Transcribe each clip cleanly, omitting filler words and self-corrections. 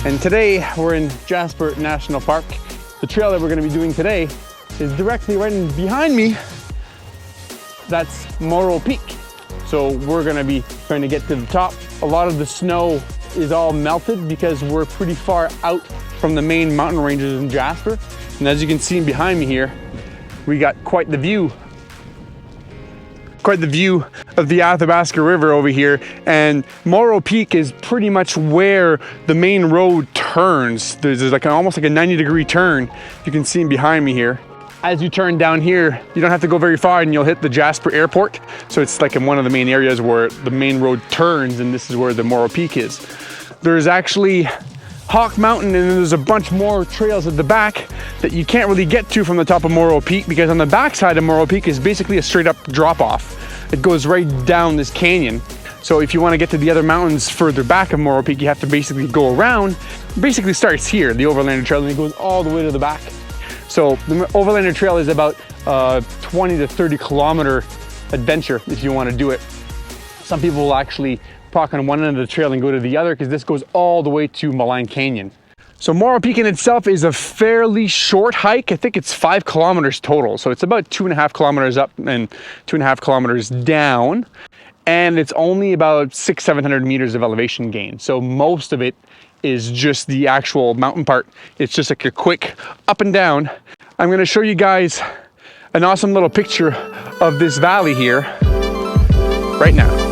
And today we're in Jasper National Park. The trail that we're going to be doing today is directly right behind me. That's Morro Peak. So we're going to be trying to get to the top. A lot of the snow is all melted because we're pretty far out from the main mountain ranges in Jasper. And as you can see behind me here, we got quite the view of the Athabasca River over here. And Morro Peak is pretty much where the main road turns. There's like almost like a 90-degree turn. You can see behind me here. As you turn down here, you don't have to go very far and you'll hit the Jasper Airport. So it's like in one of the main areas where the main road turns, and this is where the Morro Peak is. There's actually Hawk Mountain, and then there's a bunch more trails at the back that you can't really get to from the top of Morro Peak, because on the back side of Morro Peak is basically a straight up drop off. It goes right down this canyon. So if you want to get to the other mountains further back of Morro Peak, you have to basically go around. It basically starts here, the Overlander Trail, and it goes all the way to the back. So the Overlander Trail is about 20 to 30 kilometer adventure if you want to do it. Some people will actually park on one end of the trail and go to the other, because this goes all the way to Malign Canyon. So Morro Peak in itself is a fairly short hike. I think it's 5 kilometers total. So it's about 2.5 kilometers up and 2.5 kilometers down. And it's only about 600-700 meters of elevation gain. So most of it is just the actual mountain part. It's just like a quick up and down. I'm gonna show you guys an awesome little picture of this valley here right now.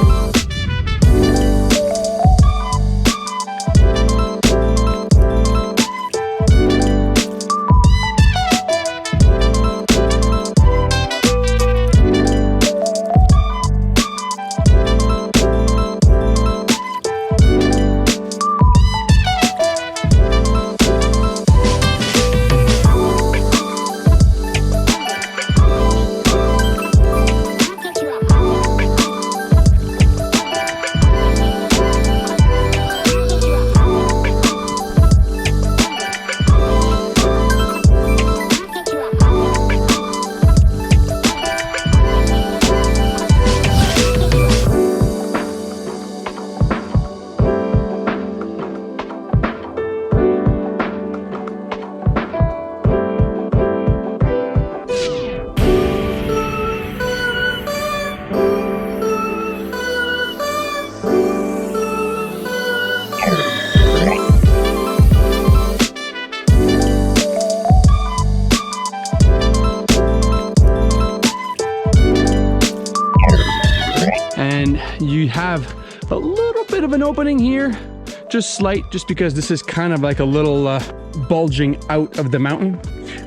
And you have a little bit of an opening here, just slight, just because this is kind of like a little bulging out of the mountain,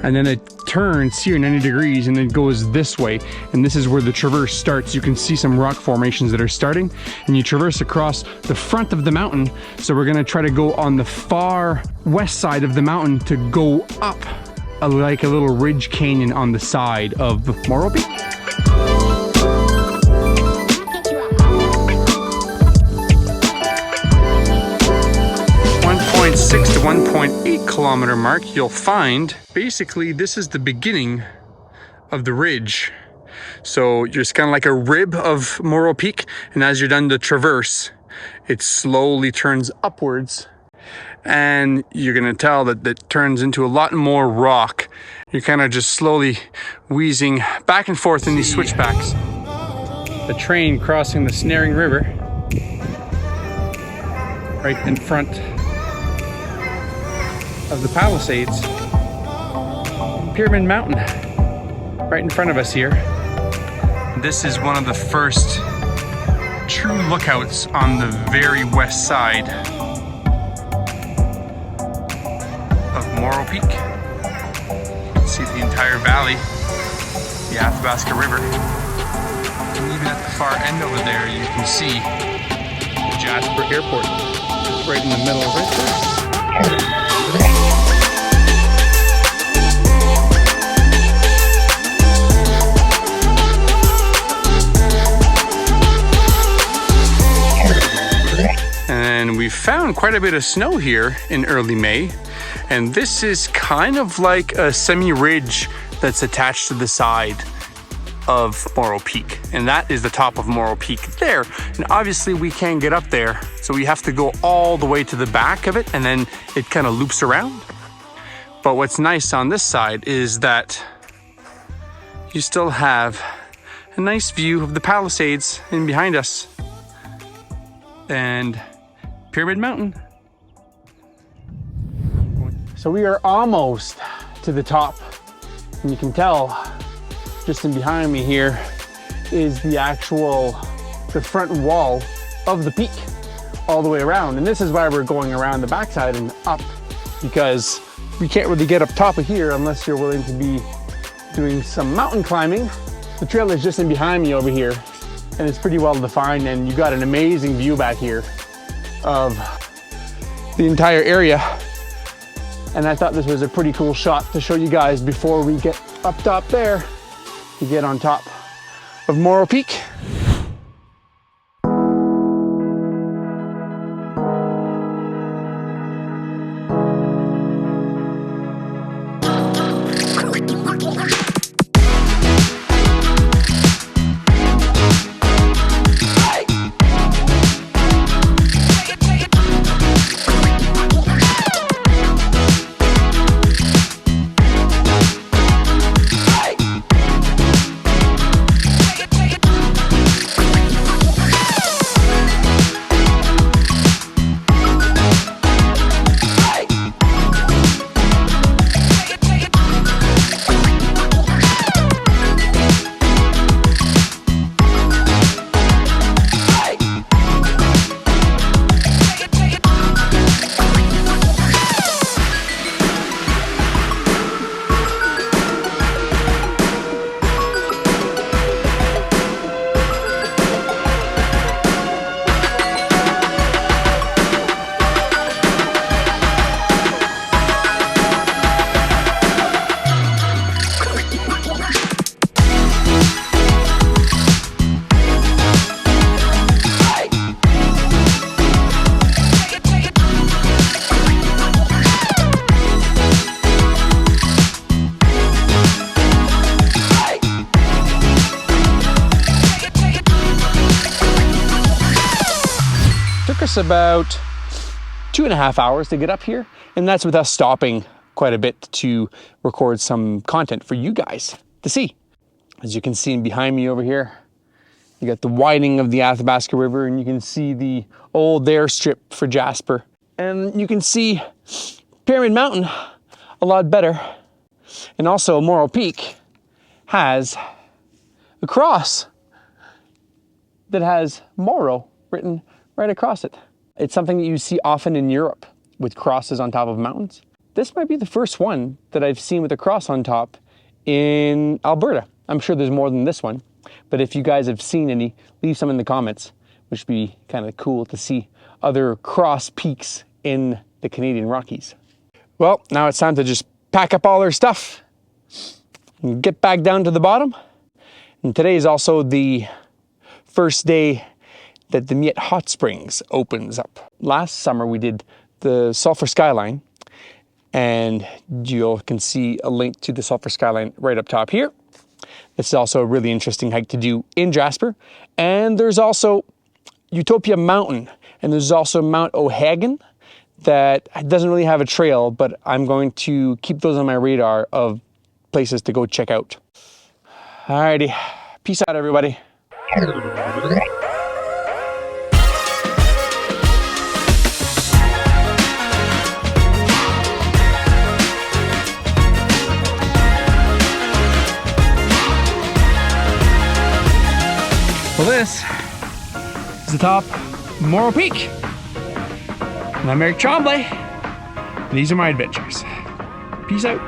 and then it turns here 90 degrees and then goes this way, and this is where the traverse starts. You can see some rock formations that are starting, and you traverse across the front of the mountain. So we're gonna try to go on the far west side of the mountain to go up like a little ridge canyon on the side of Morro Peak. 1.6 to 1.8 kilometer mark, you'll find basically this is the beginning of the ridge. So it's kind of like a rib of Morro Peak, and as you're done the traverse, it slowly turns upwards, and you're gonna tell that it turns into a lot more rock. You're kind of just slowly wheezing back and forth in these switchbacks. The train crossing the Snaring River right in front of the Palisades. Pyramid Mountain right in front of us here. This is one of the first true lookouts on the very west side of Morro Peak. You can see the entire valley, the Athabasca River, and even at the far end over there you can see the Jasper Airport right in the middle right there. And we found quite a bit of snow here in early May, and this is kind of like a semi-ridge that's attached to the side. of Morro Peak, and that is the top of Morro Peak there. And obviously we can't get up there, so we have to go all the way to the back of it, and then it kind of loops around. But what's nice on this side is that you still have a nice view of the Palisades in behind us and Pyramid Mountain. So we are almost to the top, and you can tell just in behind me here is the front wall of the peak all the way around. And this is why we're going around the backside and up, because we can't really get up top of here unless you're willing to be doing some mountain climbing. The trail is just in behind me over here, and it's pretty well defined, and you got an amazing view back here of the entire area. And I thought this was a pretty cool shot to show you guys before we get up top there to get on top of Morro Peak. About 2.5 hours to get up here, and that's with us stopping quite a bit to record some content for you guys to see. As you can see behind me over here, you got the widening of the Athabasca River, and you can see the old airstrip for Jasper, and you can see Pyramid Mountain a lot better. And also Morro Peak has a cross that has Morro written right across it. It's something that you see often in Europe with crosses on top of mountains. This might be the first one that I've seen with a cross on top in Alberta. I'm sure there's more than this one, but if you guys have seen any, leave some in the comments, which would be kind of cool to see other cross peaks in the Canadian Rockies. Well, now it's time to just pack up all our stuff and get back down to the bottom. And today is also the first day that the Miette Hot Springs opens up. Last summer we did the Sulphur Skyline, and you can see a link to the Sulphur Skyline right up top here. This is also a really interesting hike to do in Jasper. And there's also Utopia Mountain, and there's also Mount O'Hagan that doesn't really have a trail, but I'm going to keep those on my radar of places to go check out. Alrighty, peace out everybody. Well, this is the top of Morro Peak. And I'm Eric Tremblay. These are my adventures. Peace out.